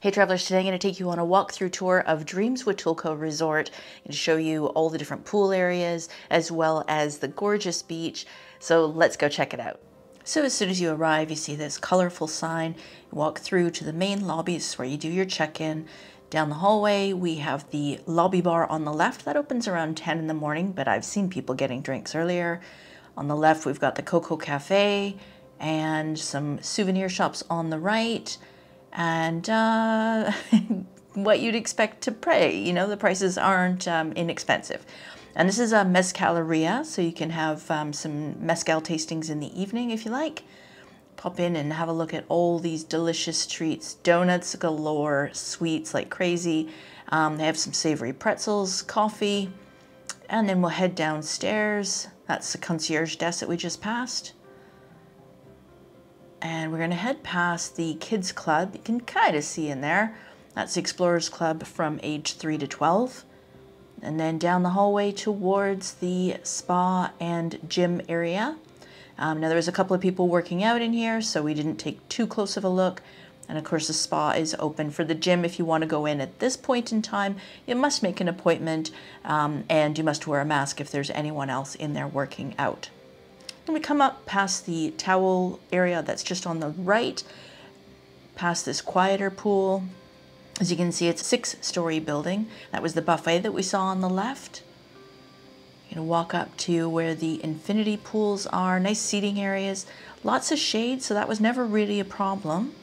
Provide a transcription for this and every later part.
Hey travelers, today I'm going to take you on a walkthrough tour of Dreams Huatulco Resort and show you all the different pool areas as well as the gorgeous beach. So let's go check it out. So as soon as you arrive, you see this colorful sign. You walk through to the main lobby. This is where you do your check-in. Down the hallway, we have the lobby bar on the left. That opens around 10 in the morning, but I've seen people getting drinks earlier. On the left, we've got the Coco Cafe and some souvenir shops on the right. And what you'd expect to pay. You know, the prices aren't inexpensive. And this is a mezcaleria, so you can have some mezcal tastings in the evening if you like. Pop in and have a look at all these delicious treats. Donuts galore, sweets like crazy. They have some savory pretzels, coffee, and then we'll head downstairs. That's the concierge desk that we just passed. And we're gonna head past the kids club. You can kind of see in there. That's the Explorers Club from age 3 to 12. And then down the hallway towards the spa and gym area. Now there was a couple of people working out in here, so we didn't take too close of a look. And of course the spa is open. For the gym, if you want to go in at this point in time, you must make an appointment and you must wear a mask if there's anyone else in there working out. And we come up past the towel area that's just on the right, past this quieter pool. As you can see, it's a 6-story building. That was the buffet that we saw on the left. You're gonna walk up to where the infinity pools are, nice seating areas, lots of shade, so that was never really a problem.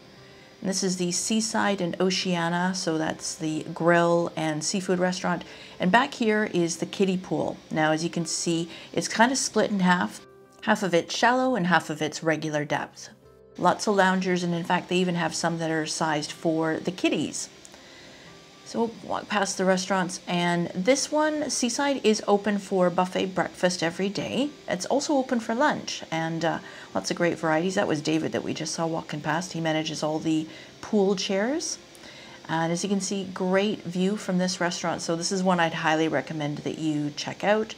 And this is the Seaside and Oceana, so that's the grill and seafood restaurant. And back here is the kiddie pool. Now, as you can see, it's kind of split in half. Half of it's shallow and half of it's regular depth. Lots of loungers, and in fact they even have some that are sized for the kiddies. So we'll walk past the restaurants, and this one, Seaside, is open for buffet breakfast every day. It's also open for lunch, and lots of great varieties. That was David that we just saw walking past. He manages all the pool chairs. And as you can see, great view from this restaurant. So this is one I'd highly recommend that you check out.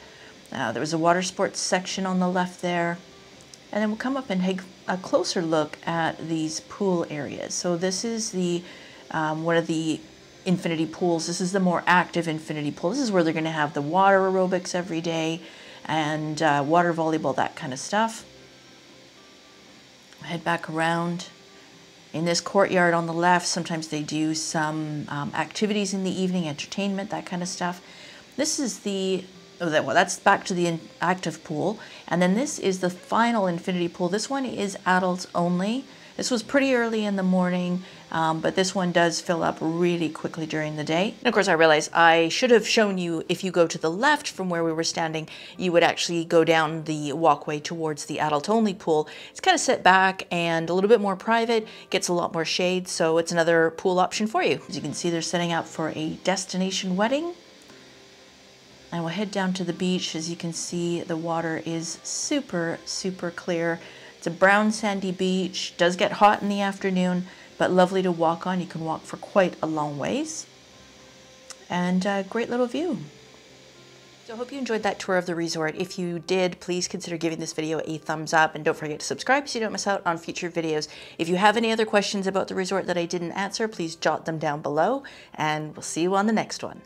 There was a water sports section on the left there. And then we'll come up and take a closer look at these pool areas. So this is the one of the infinity pools. This is the more active infinity pool. This is where they're going to have the water aerobics every day and water volleyball, that kind of stuff. Head back around. In this courtyard on the left, sometimes they do some activities in the evening, entertainment, that kind of stuff. This is the well, that's back to the active pool. And then this is the final infinity pool. This one is adults only. This was pretty early in the morning, but this one does fill up really quickly during the day. And of course, I realize I should have shown you, if you go to the left from where we were standing, you would actually go down the walkway towards the adult only pool. It's kind of set back and a little bit more private, gets a lot more shade, so it's another pool option for you. As you can see, they're setting up for a destination wedding. And we'll head down to the beach. As you can see, the water is super, super clear. It's a brown sandy beach, does get hot in the afternoon, but lovely to walk on. You can walk for quite a long ways. And a great little view. So I hope you enjoyed that tour of the resort. If you did, please consider giving this video a thumbs up and don't forget to subscribe so you don't miss out on future videos. If you have any other questions about the resort that I didn't answer, please jot them down below and we'll see you on the next one.